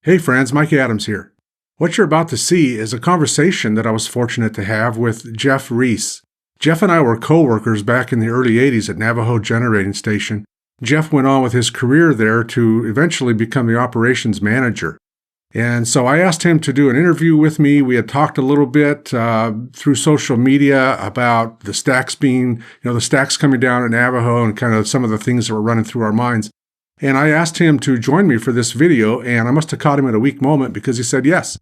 Hey friends, Mike Adams here. What you're about to see is a conversation that I was fortunate to have with Jeff Rhees. Jeff and I were co-workers back in the early 80s at Navajo Generating Station. Jeff went on with his career there to eventually become the operations manager. And so I asked him to do an interview with me. We had talked a little bit through social media about the stacks the stacks coming down at Navajo and kind of some of the things that were running through our minds. And I asked him to join me for this video, and I must have caught him at a weak moment because he said yes.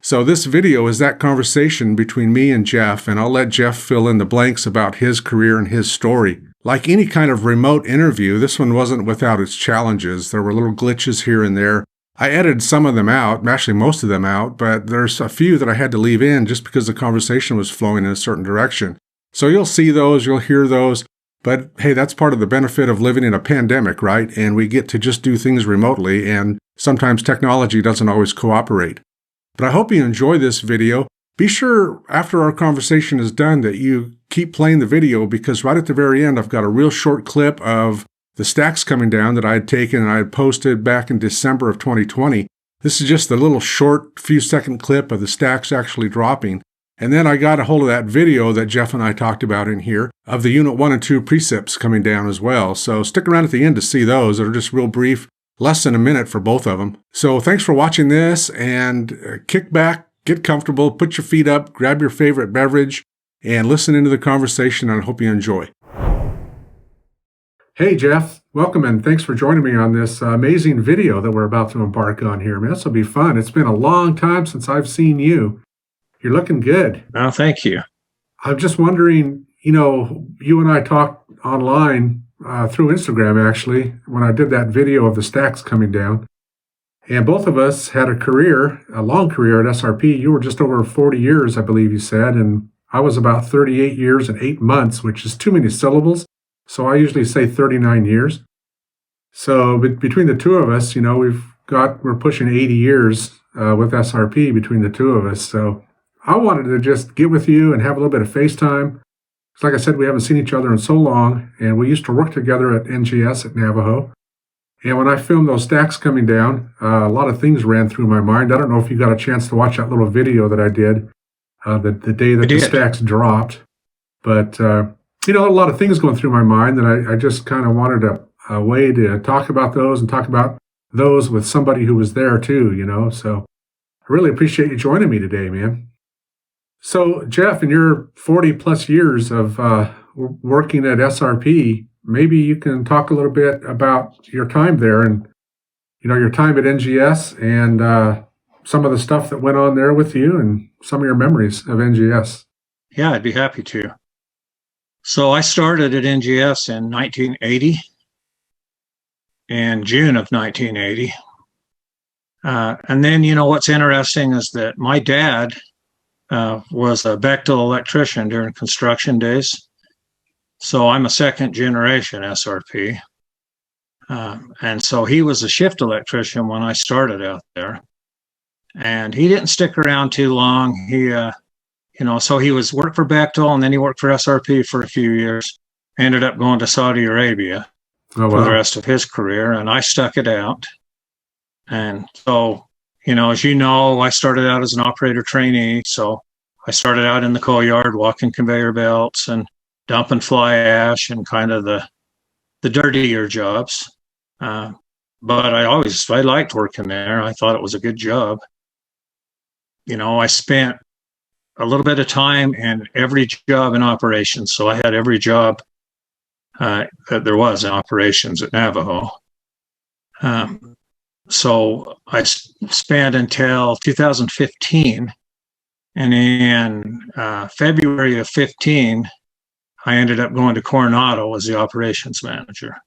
So this video is that conversation between me and Jeff, and I'll let Jeff fill in the blanks about his career and his story. Like any kind of remote interview, this one wasn't without its challenges. There were little glitches here and there. I edited some of them out, actually most of them out, but there's a few that I had to leave in just because the conversation was flowing in a certain direction. So you'll see those, you'll hear those. But hey, that's part of the benefit of living in a pandemic, right? And we get to just do things remotely, and sometimes technology doesn't always cooperate. But I hope you enjoy this video. Be sure after our conversation is done that you keep playing the video, because right at the very end, I've got a real short clip of the stacks coming down that I had taken and I had posted back in December of 2020. This is just a little short few second clip of the stacks actually dropping. And then I got a hold of that video that Jeff and I talked about in here of the Unit 1 and 2 precips coming down as well. So stick around at the end to see those. They're just real brief, less than a minute for both of them. So thanks for watching this, and kick back, get comfortable, put your feet up, grab your favorite beverage, and listen into the conversation, and I hope you enjoy. Hey Jeff, welcome, and thanks for joining me on this amazing video that we're about to embark on here. Man, this will be fun. It's been a long time since I've seen you. You're looking good. Oh, thank you. I'm just wondering, you and I talked online through Instagram, actually, when I did that video of the stacks coming down. And both of us had a long career at SRP. You were just over 40 years, I believe you said, and I was about 38 years and 8 months, which is too many syllables. So I usually say 39 years. So between the two of us, we're pushing 80 years with SRP between the two of us. So I wanted to just get with you and have a little bit of FaceTime. Like I said, we haven't seen each other in so long, and we used to work together at NGS at Navajo. And when I filmed those stacks coming down, a lot of things ran through my mind. I don't know if you got a chance to watch that little video that I did the day that the stacks dropped. But, a lot of things going through my mind that I just kind of wanted a way to talk about those and talk about those with somebody who was there too, So I really appreciate you joining me today, man. So, Jeff, in your 40 plus years of working at SRP, maybe you can talk a little bit about your time there and, your time at NGS and some of the stuff that went on there with you and some of your memories of NGS. Yeah, I'd be happy to. So I started at NGS in 1980, in June of 1980. And then, what's interesting is that my dad was a Bechtel electrician during construction days. So I'm a second generation SRP. And so he was a shift electrician when I started out there. And he didn't stick around too long. So he worked for Bechtel, and then he worked for SRP for a few years. Ended up going to Saudi Arabia for the rest of his career, and I stuck it out. And so, as you know, I started out as an operator trainee. So I started out in the coal yard, walking conveyor belts and dumping fly ash and kind of the dirtier jobs. But I liked working there. I thought it was a good job. I spent a little bit of time in every job in operations. So I had every job that there was in operations at Navajo. So I spent until 2015, and in February of 15, I ended up going to Coronado as the operations manager.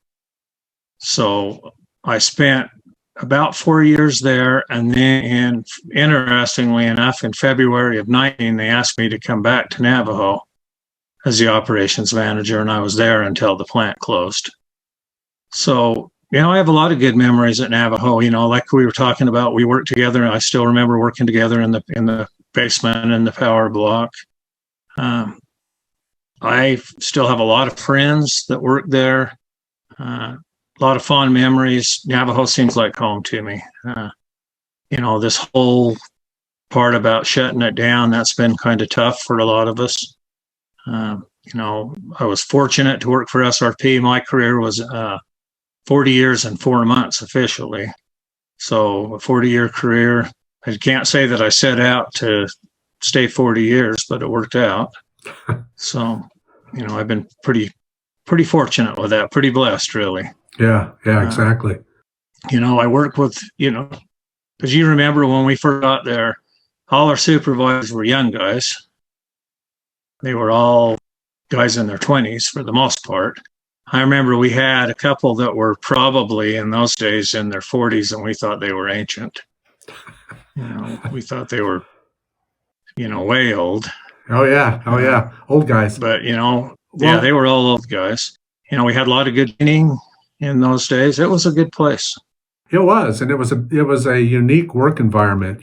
So I spent about 4 years there, and then, interestingly enough, in February of 19, they asked me to come back to Navajo as the operations manager, and I was there until the plant closed. So I have a lot of good memories at Navajo. Like we were talking about, we worked together. I still remember working together in the basement and the power block. I still have a lot of friends that work there. A lot of fond memories. Navajo seems like home to me. this whole part about shutting it down, that's been kind of tough for a lot of us. I was fortunate to work for SRP. My career was 40 years and 4 months officially. So a 40-year career. I can't say that I set out to stay 40 years, but it worked out. So, I've been pretty fortunate with that, pretty blessed, really. Yeah, exactly. I work with, because you remember when we first got there, all our supervisors were young guys. They were all guys in their 20s for the most part. I remember we had a couple that were probably in those days in their 40s, and we thought they were ancient. We thought they were, way old. Oh yeah, old guys. But they were all old guys. We had a lot of good training in those days. It was a good place. It was, and it was a unique work environment.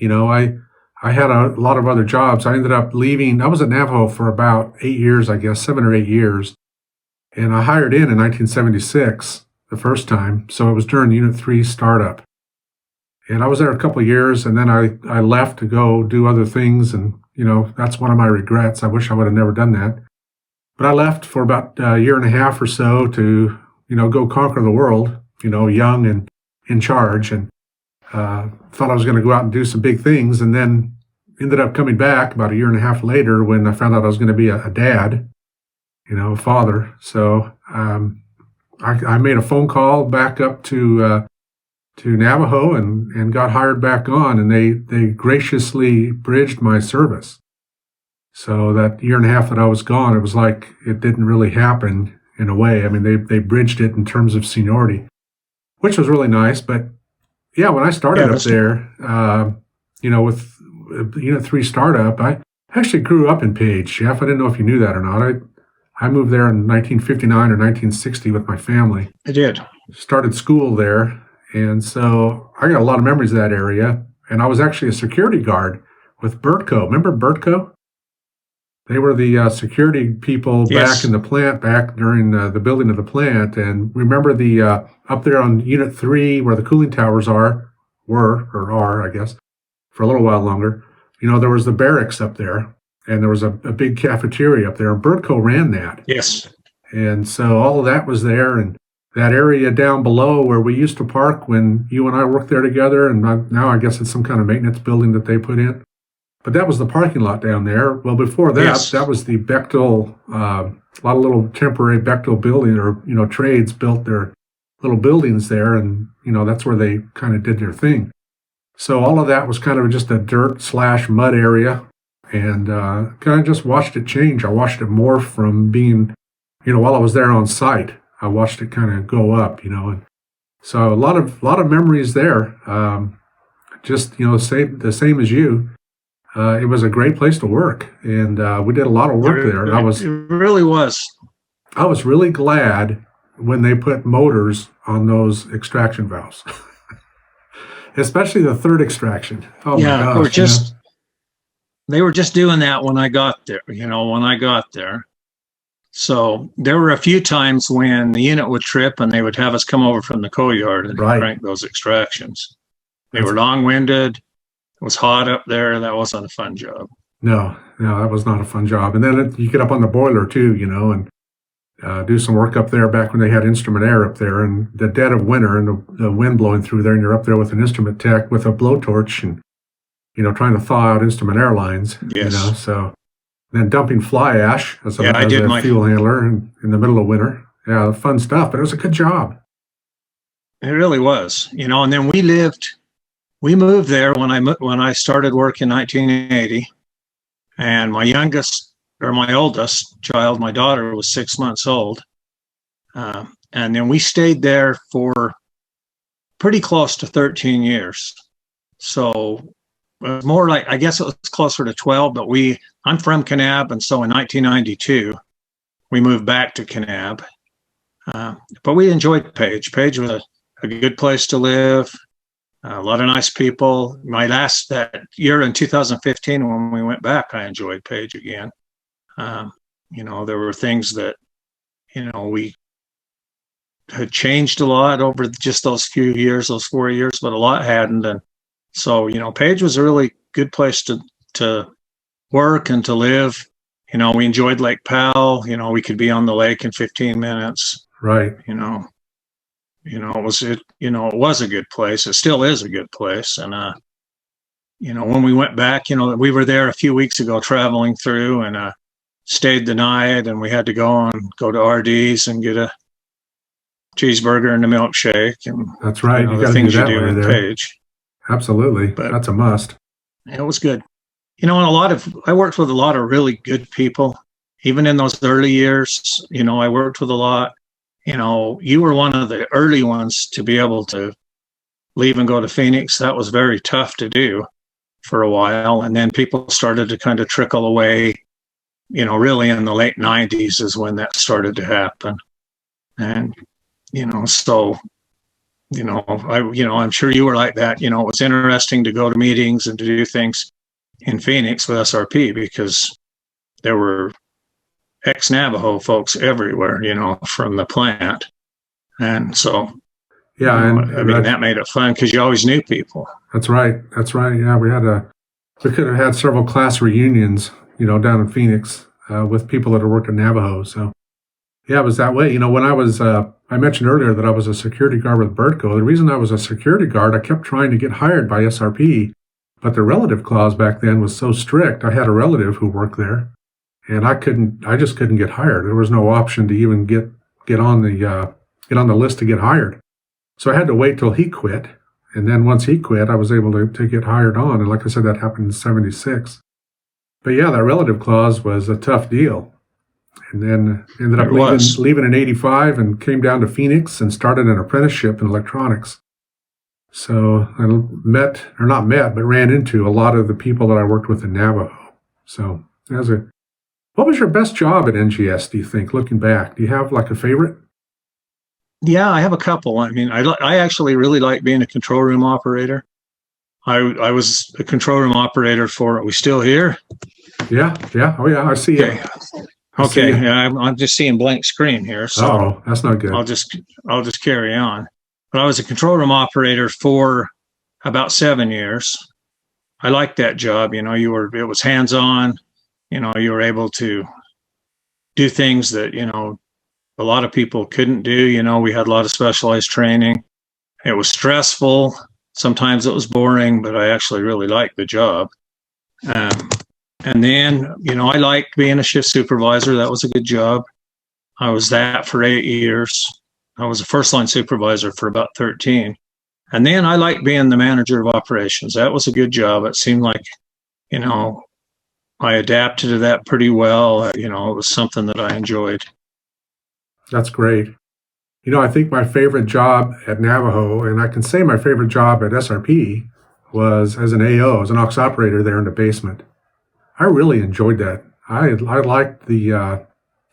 I had a lot of other jobs. I ended up leaving. I was at Navajo for about 8 years, I guess, 7 or 8 years. And I hired in 1976, the first time. So it was during Unit 3 startup. And I was there a couple of years, and then I left to go do other things. And, that's one of my regrets. I wish I would have never done that. But I left for about a year and a half or so to, go conquer the world, young and in charge. And thought I was going to go out and do some big things, and then ended up coming back about a year and a half later when I found out I was going to be a dad, a father. So I made a phone call back up to Navajo and got hired back on, and they graciously bridged my service. So that year and a half that I was gone, it was like it didn't really happen in a way. I mean, they bridged it in terms of seniority, which was really nice. But yeah, when I started up there, with Unit 3 startup, I actually grew up in Page, Jeff. I didn't know if you knew that or not. I moved there in 1959 or 1960 with my family. I did. Started school there, and so I got a lot of memories of that area. And I was actually a security guard with Bertco. Remember Bertco? They were the security people back in the plant, back during the building of the plant. And remember the up there on Unit 3 where the cooling towers are, I guess, for a little while longer. There was the barracks up there, and there was a big cafeteria up there, and Bertco ran that. Yes. And so all of that was there, and that area down below where we used to park when you and I worked there together, and now I guess it's some kind of maintenance building that they put in. But that was the parking lot down there. Well, before that, that was the Bechtel, a lot of little temporary Bechtel building or, trades built their little buildings there. And, that's where they kind of did their thing. So all of that was kind of just a dirt/mud area. And kind of just watched it change. I watched it morph from being, while I was there on site, I watched it kind of go up, And so a lot of memories there. Just, the same as you. It was a great place to work, and we did a lot of work there. It really was. I was really glad when they put motors on those extraction valves, especially the third extraction. Oh yeah, my gosh! They were just doing that when I got there. So there were a few times when the unit would trip, and they would have us come over from the coal yard and crank those extractions. They were long-winded. It was hot up there. That wasn't a fun job. No, that was not a fun job. And then you get up on the boiler too, and do some work up there back when they had instrument air up there, and the dead of winter and the wind blowing through there, and you're up there with an instrument tech with a blowtorch and, trying to thaw out instrument air lines. Yes. So then dumping fly ash as a fuel handler in the middle of winter. Yeah, fun stuff, but it was a good job. It really was, and then we moved there when I started work in 1980, and my oldest child, my daughter, was 6 months old. And then we stayed there for pretty close to 13 years. So it was more like, I guess it was closer to 12, but I'm from Kanab, and so in 1992, we moved back to Kanab. But we enjoyed Page. Page was a good place to live. A lot of nice people. That year in 2015, when we went back, I enjoyed Page again. There were things that, we had changed a lot over just those few years, those 4 years, but a lot hadn't. And So, Page was a really good place to work and to live. We enjoyed Lake Powell. We could be on the lake in 15 minutes. Right. It was a good place. It still is a good place. And, when we went back, we were there a few weeks ago traveling through and stayed the night, and we had to go to RD's and get a cheeseburger and a milkshake. And that's right. The things you do in Page. Absolutely. But that's a must. It was good. I worked with a lot of really good people. Even in those early years, I worked with a lot. You were one of the early ones to be able to leave and go to Phoenix. That was very tough to do for a while. And then people started to kind of trickle away, really in the late 90s is when that started to happen. And, I'm sure you were like that. It was interesting to go to meetings and to do things in Phoenix with SRP because there were ex-Navajo folks everywhere, from the plant. And so, yeah, that made it fun because you always knew people. That's right. Yeah, we could have had several class reunions, down in Phoenix with people that are working Navajo. So, yeah, it was that way. When I was, I mentioned earlier that I was a security guard with Bertco. The reason I was a security guard, I kept trying to get hired by SRP, but the relative clause back then was so strict. I had a relative who worked there, and I just couldn't get hired. There was no option to even get on the list to get hired. So I had to wait till he quit. And then once he quit, I was able to get hired on. And like I said, that happened in '76. But yeah, that relative clause was a tough deal. And then ended up leaving in '85 and came down to Phoenix and started an apprenticeship in electronics. So I ran into a lot of the people that I worked with in Navajo. So what was your best job at NGS, do you think, looking back? Do you have like a favorite? Yeah, I have a couple. I mean, I actually really like being a control room operator. I was a control room operator for, are we still here? Yeah. Oh, yeah, I see you. Okay, yeah, I'm just seeing blank screen here. So that's not good. I'll just carry on. But I was a control room operator for about 7 years. I liked that job. It was hands-on. You were able to do things that, a lot of people couldn't do. We had a lot of specialized training. It was stressful. Sometimes it was boring, but I actually really liked the job. And then, I liked being a shift supervisor. That was a good job. I was that for 8 years. I was a first line supervisor for about 13. And then I liked being the manager of operations. That was a good job. It seemed like, I adapted to that pretty well. It was something that I enjoyed. That's great. I think my favorite job at Navajo, and I can say my favorite job at SRP, was as an AO, as an aux operator there in the basement. I really enjoyed that. I liked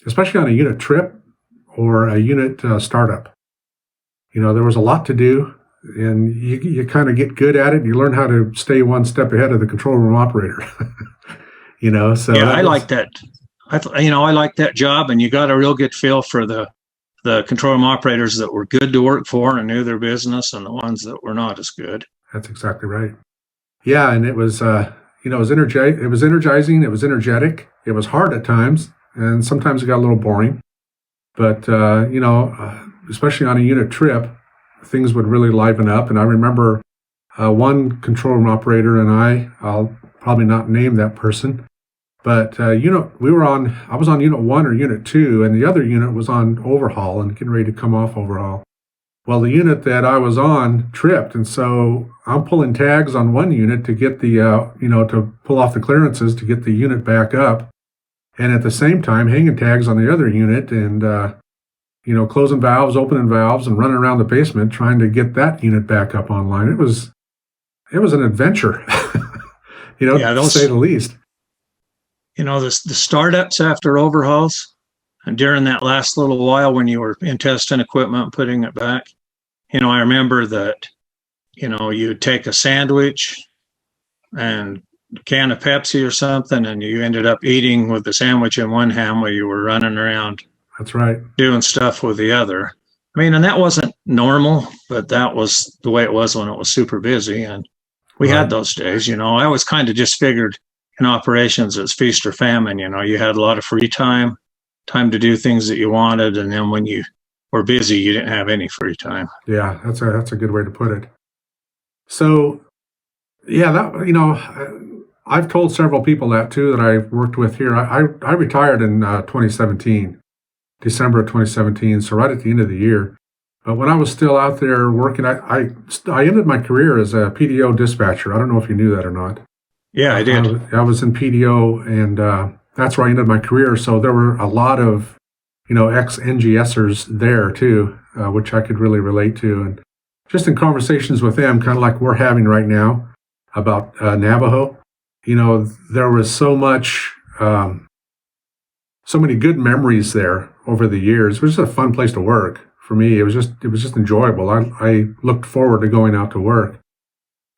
especially on a unit trip or a unit startup. There was a lot to do, and you kind of get good at it. You learn how to stay one step ahead of the control room operator. So yeah, I like that. I like that job, and you got a real good feel for the control room operators that were good to work for and knew their business, and the ones that were not as good. That's exactly right. Yeah, and it was it was energizing. It was energetic. It was hard at times, and sometimes it got a little boring. But especially on a unit trip, things would really liven up. And I remember one control room operator and I'll probably not name that person. But, I was on unit 1 or unit 2, and the other unit was on overhaul and getting ready to come off overhaul. Well, the unit that I was on tripped, and so I'm pulling tags on one unit to get the, to pull off the clearances to get the unit back up. And at the same time, hanging tags on the other unit and, closing valves, opening valves, and running around the basement trying to get that unit back up online. It was an adventure, to say the least. The startups after overhauls, and during that last little while when you were in testing equipment, putting it back, I remember that, you'd take a sandwich and a can of Pepsi or something, and you ended up eating with the sandwich in one hand while you were running around. That's right. Doing stuff with the other. And that wasn't normal, but that was the way it was when it was super busy. And We Right. had those days, I always kind of just figured in operations it's feast or famine. You had a lot of free time, time to do things that you wanted, and then when you were busy, you didn't have any free time. Yeah, that's a good way to put it. So, yeah, I've told several people that too that I worked with here. I retired in 2017, December of 2017, so right at the end of the year. But when I was still out there working, I ended my career as a PDO dispatcher. I don't know if you knew that or not. Yeah, I did. I was in PDO, and that's where I ended my career. So there were a lot of, ex-NGSers there too, which I could really relate to. And just in conversations with them, kind of like we're having right now about Navajo, there was so many good memories there over the years. It was just a fun place to work for me. It was just enjoyable. I looked forward to going out to work,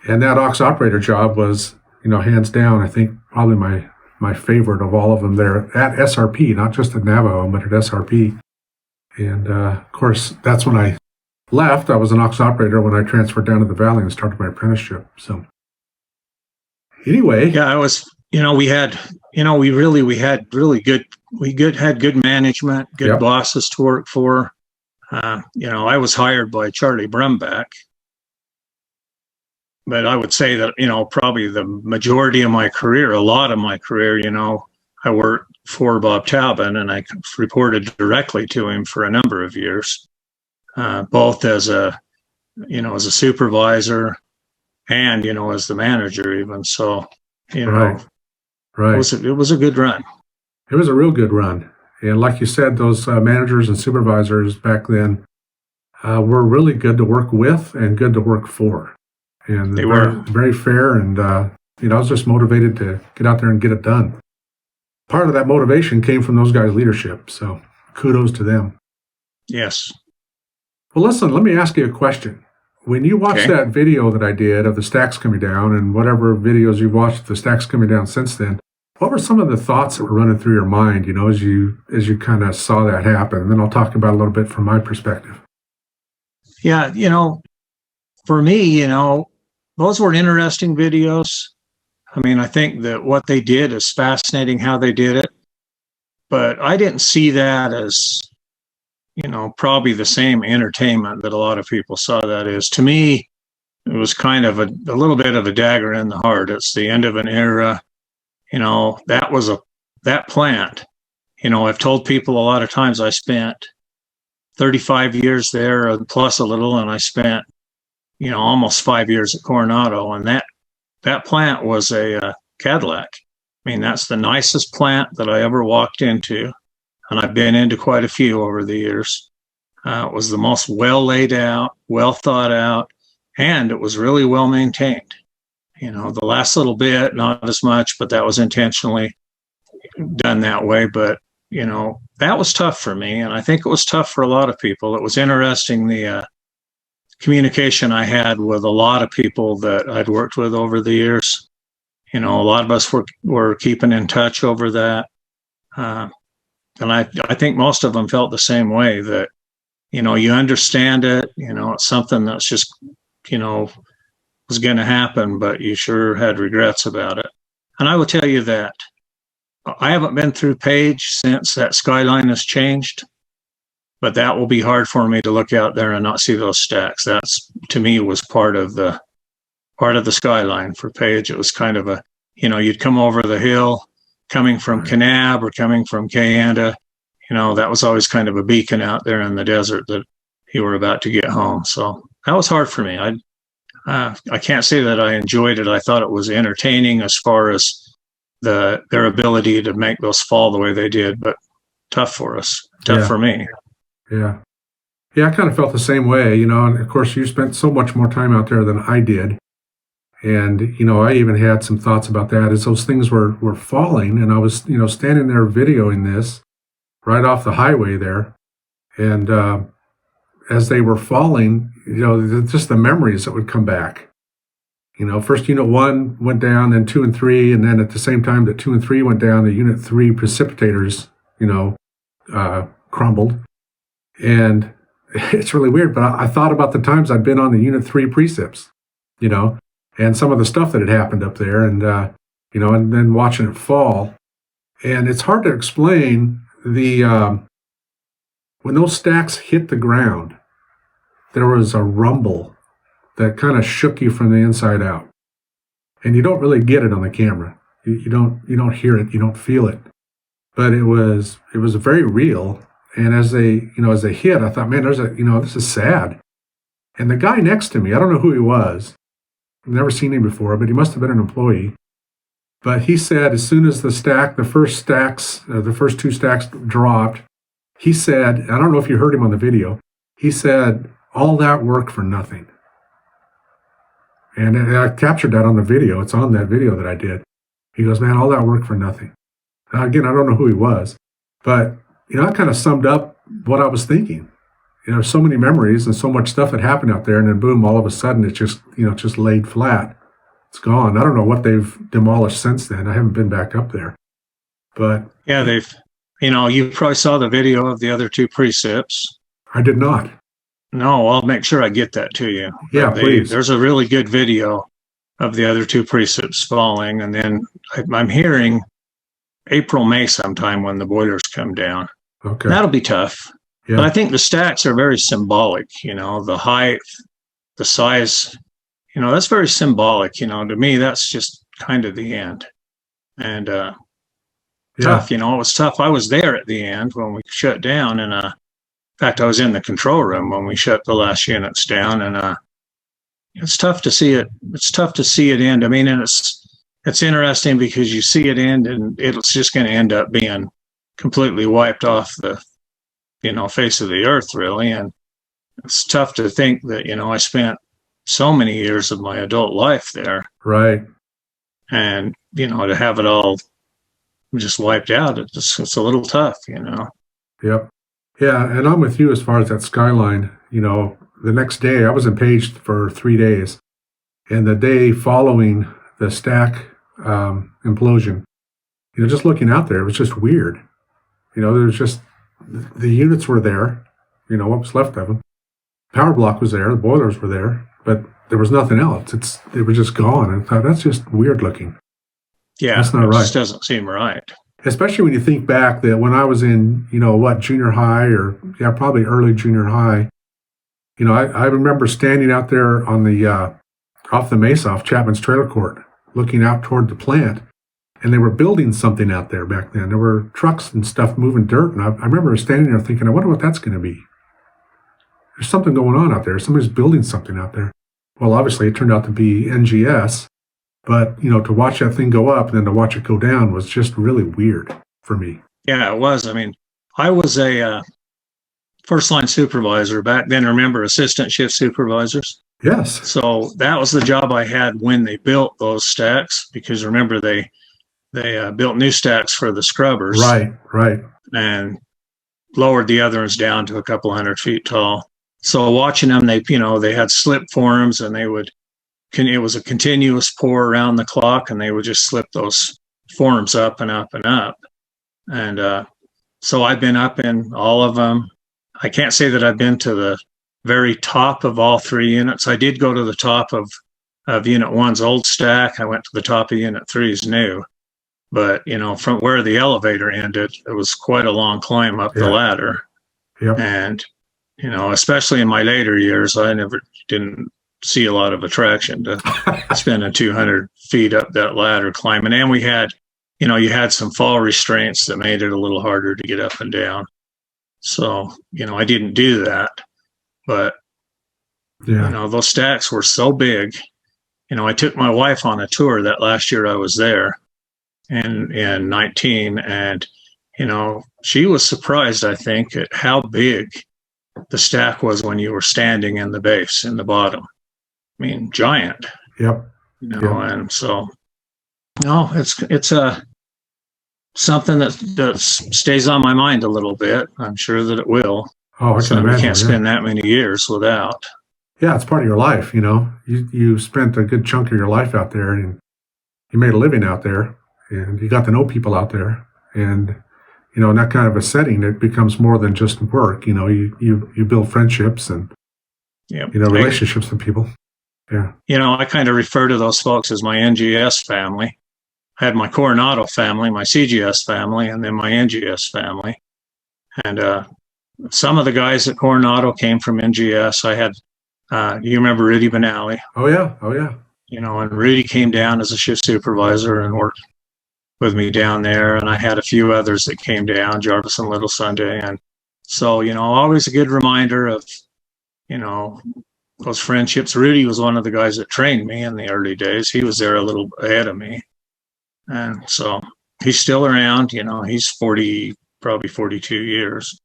and that aux operator job was, hands down, I think probably my favorite of all of them there at SRP, not just at Navajo, but at SRP. And of course, that's when I left. I was an aux operator when I transferred down to the valley and started my apprenticeship. So anyway, Yeah, I was. We had. Had good management, good yep, bosses to work for. I was hired by Charlie Brumback, but I would say that, probably the majority of my career, a lot of my career, I worked for Bob Talbot, and I reported directly to him for a number of years, both as a supervisor and, as the manager even. So, right, right. it was a good run. It was a real good run. And like you said, those managers and supervisors back then were really good to work with and good to work for. And They very, were. very fair. And, I was just motivated to get out there and get it done. Part of that motivation came from those guys' leadership. So kudos to them. Yes. Well, listen, let me ask you a question. When you watched that video that I did of the stacks coming down and whatever videos you've watched of the stacks coming down since then, what were some of the thoughts that were running through your mind, as you kind of saw that happen? And then I'll talk about it a little bit from my perspective. Yeah, for me, those were interesting videos. I mean, I think that what they did is fascinating how they did it, but I didn't see that as, probably the same entertainment that a lot of people saw that is. To me, it was kind of a little bit of a dagger in the heart. It's the end of an era. That plant, I've told people a lot of times I spent 35 years there plus a little, and I spent, almost 5 years at Coronado, and that plant was a Cadillac. I mean, that's the nicest plant that I ever walked into, and I've been into quite a few over the years. It was the most well laid out, well thought out, and it was really well maintained. The last little bit, not as much, but that was intentionally done that way. But, that was tough for me. And I think it was tough for a lot of people. It was interesting, the communication I had with a lot of people that I'd worked with over the years. A lot of us were keeping in touch over that. And I think most of them felt the same way, that, you understand it, it's something that's just, was going to happen, but you sure had regrets about it. And I will tell you that I haven't been through Page since that skyline has changed, but that will be hard for me to look out there and not see those stacks. That's, to me, was part of the skyline for Page. It was kind of you'd come over the hill coming from Kanab or coming from Kayanda. That was always kind of a beacon out there in the desert that you were about to get home. So that was hard for me. I can't say that I enjoyed it. I thought it was entertaining as far as their ability to make those fall the way they did, but tough for us, tough for me. Yeah. Yeah, I kind of felt the same way, and of course you spent so much more time out there than I did. And, I even had some thoughts about that as those things were falling, and I was, standing there videoing this right off the highway there. And as they were falling, just the memories that would come back. First Unit 1 went down, then 2 and 3, and then at the same time that 2 and 3 went down, the Unit 3 precipitators, crumbled. And it's really weird, but I thought about the times I'd been on the Unit 3 precips, and some of the stuff that had happened up there, and and then watching it fall. And it's hard to explain when those stacks hit the ground, there was a rumble that kind of shook you from the inside out, and you don't really get it on the camera. You don't hear it, you don't feel it, but it was very real. And as they hit, I thought, man, this is sad. And the guy next to me, I don't know who he was. I've never seen him before, but he must have been an employee. But he said as soon as the first two stacks dropped, he said, I don't know if you heard him on the video, he said, all that work for nothing. And I captured that on the video. It's on that video that I did. He goes, man, all that work for nothing. Now, again, I don't know who he was, but that kind of summed up what I was thinking. So many memories and so much stuff had happened out there, and then boom, all of a sudden it just laid flat. It's gone. I don't know what they've demolished since then. I haven't been back up there. But yeah, you probably saw the video of the other two precips. I did not. No, I'll make sure I get that to you. Yeah, please. There's a really good video of the other two precips falling, and then I'm hearing April, May sometime when the boilers come down. Okay. That'll be tough. Yeah. But I think the stacks are very symbolic, the height, the size, that's very symbolic. To me, that's just kind of the end. And tough, it was tough. I was there at the end when we shut down, and in fact, I was in the control room when we shut the last units down, and it's tough to see it. It's tough to see it end. I mean, and it's interesting because you see it end, and it's just going to end up being completely wiped off the face of the earth, really. And it's tough to think that I spent so many years of my adult life there, right? And to have it all just wiped out, it's a little tough, Yep. Yeah, and I'm with you as far as that skyline. The next day I was impaged for 3 days, and the day following the stack implosion, just looking out there, it was just weird. There's just the units were there, what was left of them. Power block was there, the boilers were there, but there was nothing else. They were just gone. And I thought, that's just weird looking. Yeah, that's not right. It just doesn't seem right. Especially when you think back that when I was in, junior high probably early junior high, I remember standing out there on the, off the mesa off Chapman's Trailer Court, looking out toward the plant, and they were building something out there back then. There were trucks and stuff moving dirt, and I remember standing there thinking, I wonder what that's going to be. There's something going on out there. Somebody's building something out there. Well, obviously, it turned out to be NGS, but, to watch that thing go up and then to watch it go down was just really weird for me. Yeah, it was. I mean, I was a first-line supervisor back then. Remember assistant shift supervisors? Yes. So that was the job I had when they built those stacks, because remember, they built new stacks for the scrubbers. Right. And lowered the other ones down to a couple 100 feet tall. So watching them, they had slip forms, and it was a continuous pour around the clock, and they would just slip those forms up and up and up. And so I've been up in all of them. I can't say that I've been to the very top of all three units. I did go to the top of Unit 1's old stack. I went to the top of Unit 3's new. But, from where the elevator ended, it was quite a long climb up the ladder. Yep. And, especially in my later years, I didn't see a lot of attraction to spending 200 feet up that ladder climbing. And we had, you had some fall restraints that made it a little harder to get up and down. So, I didn't do that. But, those stacks were so big. I took my wife on a tour that last year I was there. In 19, and she was surprised, I think, at how big the stack was when you were standing in the base in the bottom. I mean, giant. Yep. And so it's something that stays on my mind a little bit. I'm sure that it will. Oh, I can imagine. You can't spend that many years without. Yeah, it's part of your life. You spent a good chunk of your life out there, and you made a living out there. And you got to know people out there, and in that kind of a setting, it becomes more than just work. You build friendships and relationships with people. Yeah. I kind of refer to those folks as my NGS family. I had my Coronado family, my CGS family, and then my NGS family. And some of the guys at Coronado came from NGS. I had, you remember Rudy Benally? Oh, yeah. Oh, yeah. And Rudy came down as a shift supervisor and worked with me down there. And I had a few others that came down, Jarvis and Little Sunday. And so, always a good reminder of, those friendships. Rudy was one of the guys that trained me in the early days. He was there a little ahead of me. And so he's still around, he's 40, probably 42 years.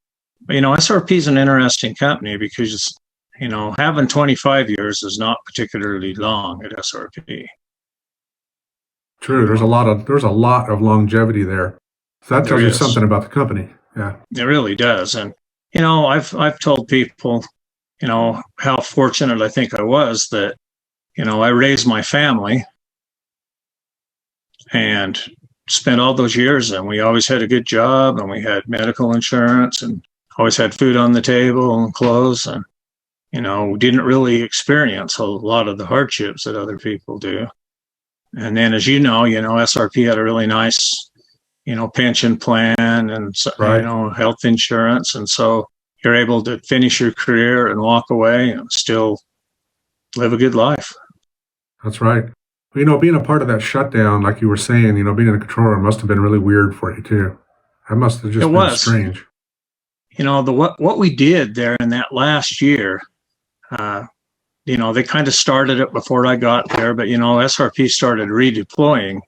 But, SRP is an interesting company because, having 25 years is not particularly long at SRP. True. There's a lot of longevity there. So that tells you something about the company. Yeah. It really does. And, I've told people, how fortunate I think I was that, I raised my family and spent all those years, and we always had a good job, and we had medical insurance, and always had food on the table and clothes, and we didn't really experience a lot of the hardships that other people do. And then, as SRP had a really nice pension plan and right. Health insurance, and so you're able to finish your career and walk away and still live a good life. That's right. Being a part of that shutdown, like you were saying, being in a control room must have been really weird for you too. That must have just been strange. What we did there in that last year, they kind of started it before I got there, but SRP started redeploying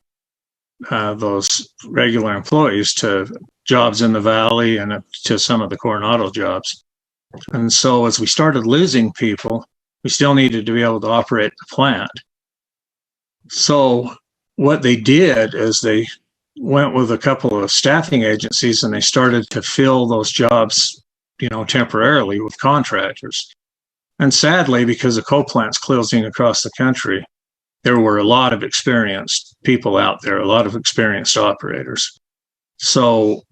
those regular employees to jobs in the valley and to some of the Coronado jobs. And so as we started losing people, we still needed to be able to operate the plant. So what they did is they went with a couple of staffing agencies and they started to fill those jobs, temporarily with contractors. And sadly, because of coal plants closing across the country, there were a lot of experienced people out there, a lot of experienced operators. So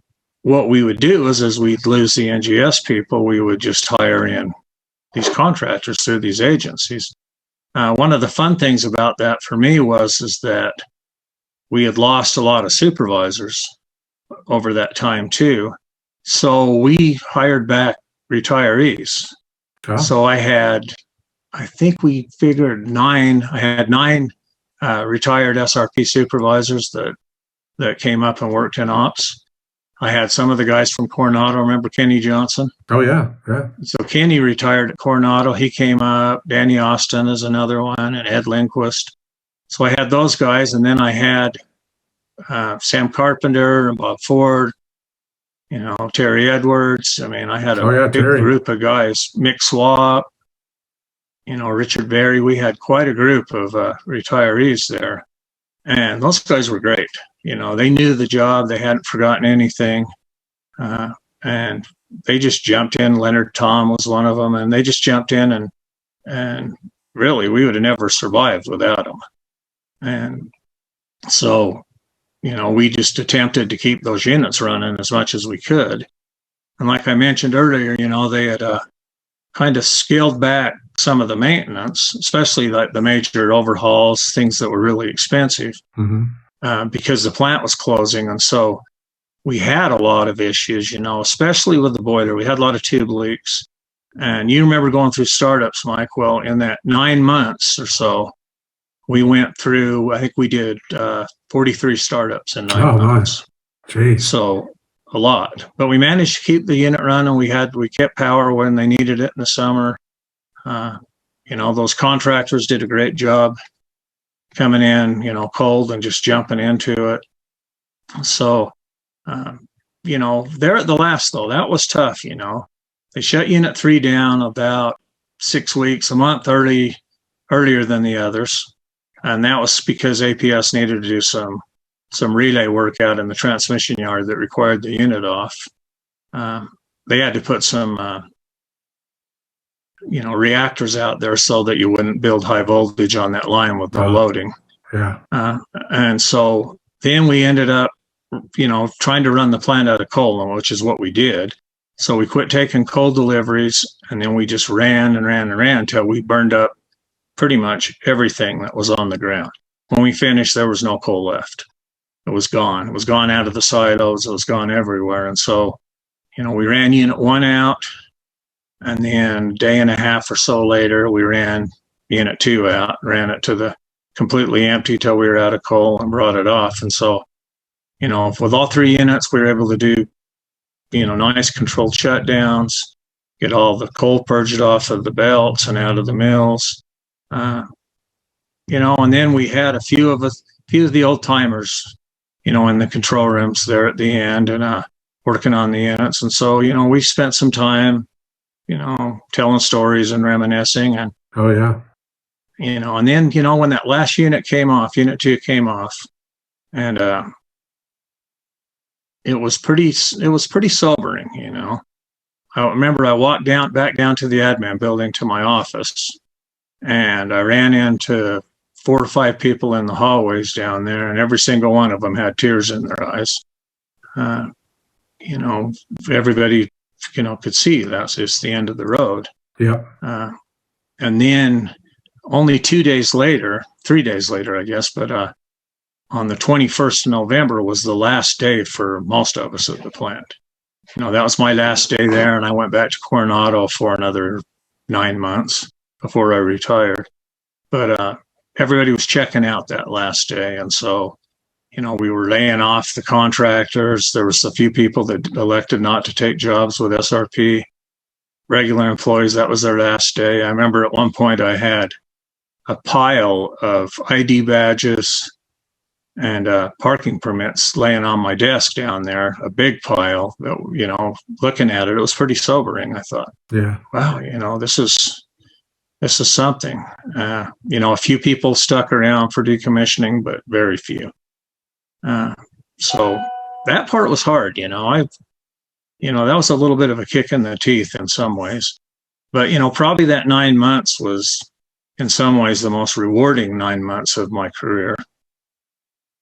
what we would do is, as we'd lose the NGS people, we would just hire in these contractors through these agencies. One of the fun things about that for me is that we had lost a lot of supervisors over that time too. So we hired back retirees. Oh. So I think we figured I had nine retired SRP supervisors that came up and worked in ops. I had some of the guys from Coronado. Remember Kenny Johnson? Oh, yeah. Yeah. So Kenny retired at Coronado. He came up. Danny Austin is another one, and Ed Lindquist. So I had those guys, and then I had Sam Carpenter and Bob Ford, Terry Edwards. I mean, I had a big group of guys. Mick Swap, Richard Berry. We had quite a group of retirees there. And those guys were great. They knew the job. They hadn't forgotten anything. And they just jumped in. Leonard Tom was one of them. And they just jumped in and really, we would have never survived without them. And so, we just attempted to keep those units running as much as we could. And like I mentioned earlier, they had kind of scaled back some of the maintenance, especially like the major overhauls, things that were really expensive, because the plant was closing. And so we had a lot of issues, especially with the boiler. We had a lot of tube leaks. And you remember going through startups, Mike. Well, in that 9 months or so, we went through, I think we did 43 startups in 9 months. Nice. So a lot. But we managed to keep the unit running. We kept power when they needed it in the summer. Those contractors did a great job coming in, cold and just jumping into it. So, there at the last, though, that was tough, They shut Unit 3 down about 6 weeks, a month earlier than the others. And that was because APS needed to do some relay work out in the transmission yard that required the unit off. They had to put some reactors out there so that you wouldn't build high voltage on that line with no loading. Yeah. And so then we ended up, trying to run the plant out of coal, which is what we did. So we quit taking coal deliveries, and then we just ran until we burned up pretty much everything that was on the ground. When we finished, there was no coal left. It was gone. It was gone out of the silos. It was gone everywhere. And so, we ran Unit 1 out, and then a day and a half or so later, we ran Unit 2 out, ran it to the completely empty till we were out of coal and brought it off. And so, with all 3 units, we were able to do, nice controlled shutdowns, get all the coal purged off of the belts and out of the mills. And then we had a few of the old timers, in the control rooms there at the end and working on the units. And so, we spent some time, telling stories and reminiscing. And oh yeah, and then when that last unit came off, Unit 2 came off, and it was pretty sobering. I remember I walked back down to the admin building to my office, and I ran into 4 or 5 people in the hallways down there, and every single one of them had tears in their eyes. Everybody, could see that's just the end of the road. Yeah. And then only 3 days later, I guess, but on the 21st of November was the last day for most of us at the plant. That was my last day there, and I went back to Coronado for another 9 months before I retired. But everybody was checking out that last day, and so, we were laying off the contractors. There was a few people that elected not to take jobs with SRP. Regular employees, that was their last day. I remember at one point I had a pile of ID badges and parking permits laying on my desk down there, a big pile that, looking at it, it was pretty sobering. I thought, yeah, wow, this is something. A few people stuck around for decommissioning, but very few. So that part was hard. That was a little bit of a kick in the teeth in some ways, but, probably that 9 months was in some ways the most rewarding 9 months of my career.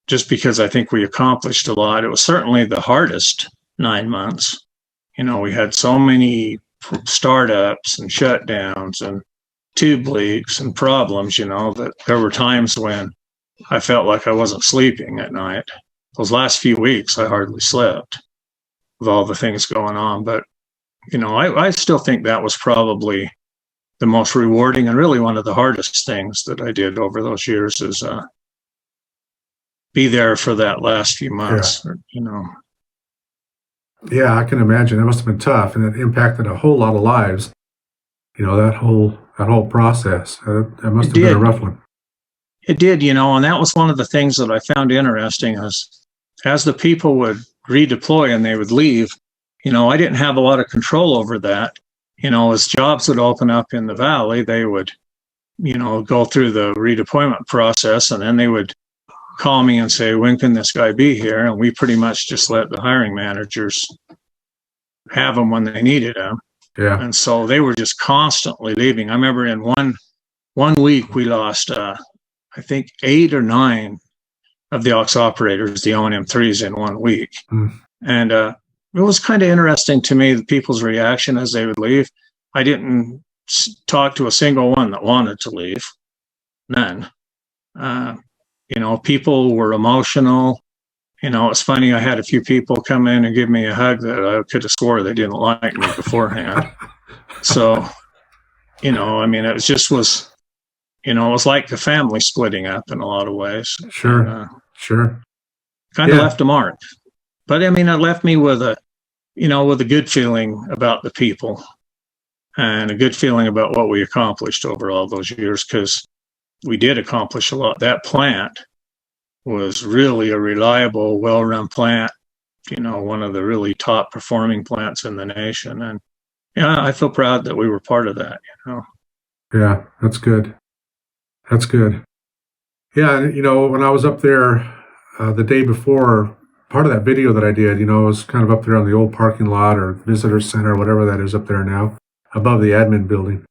Just because I think we accomplished a lot. It was certainly the hardest 9 months. We had so many startups and shutdowns and tube leaks and problems, that there were times when I felt like I wasn't sleeping at night. Those last few weeks, I hardly slept with all the things going on. But, I still think that was probably the most rewarding and really one of the hardest things that I did over those years is be there for that last few months. Yeah. Yeah, I can imagine. That must have been tough, and it impacted a whole lot of lives. That whole process. That must have been a rough one. It did, and that was one of the things that I found interesting is as the people would redeploy and they would leave, I didn't have a lot of control over that. As jobs would open up in the valley, they would, go through the redeployment process, and then they would call me and say, when can this guy be here? And we pretty much just let the hiring managers have them when they needed them. Yeah. And so they were just constantly leaving. I remember in one week we lost, I think 8 or 9 of the aux operators, the O&M3s in 1 week. And it was kind of interesting to me, the people's reaction as they would leave. I didn't talk to a single one that wanted to leave. None. People were emotional. It's funny, I had a few people come in and give me a hug that I could have swore they didn't like me beforehand. So, it was like the family splitting up in a lot of ways. Sure, sure. Kind of left a mark. But, it left me with a good feeling about the people and a good feeling about what we accomplished over all those years, because we did accomplish a lot. That plant was really a reliable, well-run plant, one of the really top performing plants in the nation. And I feel proud that we were part of that, Yeah, that's good. That's good. Yeah, when I was up there the day before, part of that video that I did, was kind of up there on the old parking lot or visitor center, whatever that is up there now, above the admin building.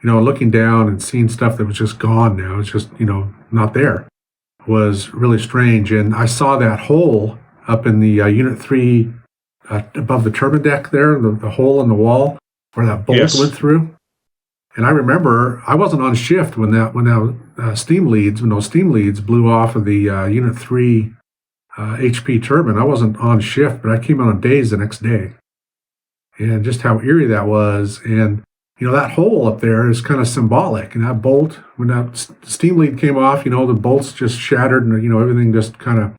Looking down and seeing stuff that was just gone now, it's just, not there, was really strange. And I saw that hole up in the Unit 3 above the turbine deck there, the hole in the wall where that bolt went through. And I remember I wasn't on shift when those steam leads blew off of the Unit 3 HP turbine. I wasn't on shift, but I came on days the next day. And just how eerie that was. And, that hole up there is kind of symbolic. And that bolt, when that steam lead came off, the bolts just shattered and, everything just kind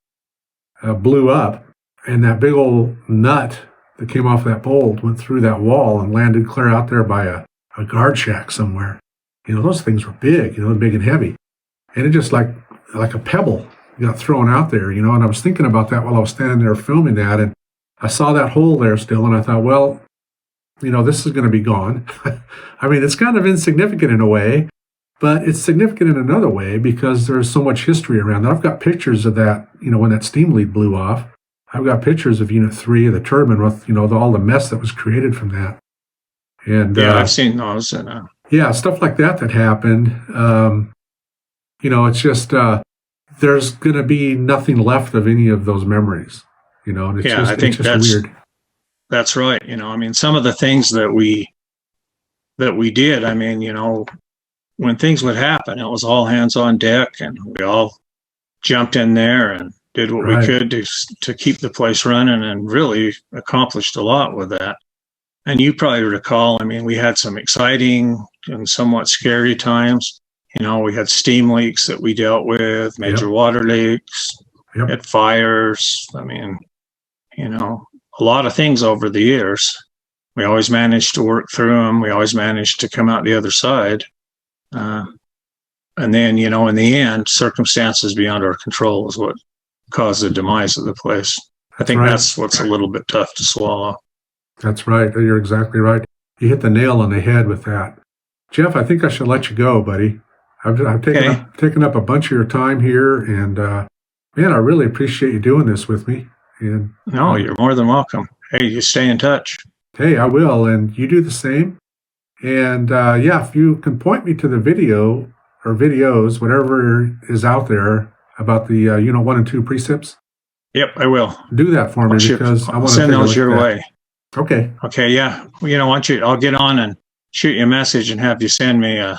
of blew up. And that big old nut that came off that bolt went through that wall and landed clear out there by a guard shack somewhere. Those things were big, big and heavy. And it just like a pebble got thrown out there, and I was thinking about that while I was standing there filming that. And I saw that hole there still, and I thought, well, this is going to be gone. I mean, it's kind of insignificant in a way, but it's significant in another way because there's so much history around that. I've got pictures of that, when that steam lead blew off. I've got pictures of Unit 3 of the turbine with, all the mess that was created from that. And yeah, I've seen those. And yeah, stuff like that happened. It's just there's going to be nothing left of any of those memories. And it's I think it's just weird. That's right. I mean, some of the things that we did, I mean, when things would happen, it was all hands on deck, and we all jumped in there and did what we could to keep the place running, and really accomplished a lot with that. And you probably recall, I mean, we had some exciting and somewhat scary times. We had steam leaks that we dealt with, major water leaks, had fires. I mean, a lot of things over the years. We always managed to work through them. We always managed to come out the other side. And then, in the end, circumstances beyond our control is what caused the demise of the place. I think that's what's a little bit tough to swallow. That's right. You're exactly right. You hit the nail on the head with that. Jeff, I think I should let you go, buddy. I've taken up a bunch of your time here, and man, I really appreciate you doing this with me. And no, you're more than welcome. Hey, you stay in touch. Hey, I will, and you do the same. And if you can point me to the video or videos, whatever is out there about the Unit 1 and 2 precips. Yep, I will. Do that for me because I want to send those your way. Okay. Okay, yeah. I'll get on and shoot you a message and have you send me an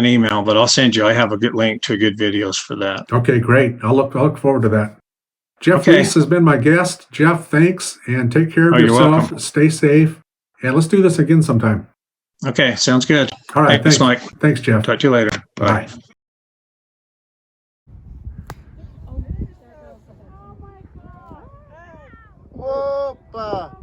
email, but I'll send you. I have a good link to good videos for that. Okay, great. I'll look forward to that. Jeff Rhees has been my guest. Jeff, thanks, and take care of yourself. Stay safe, and let's do this again sometime. Okay, sounds good. All right, thanks, Mike. Thanks, Jeff. Talk to you later. Bye. Opa!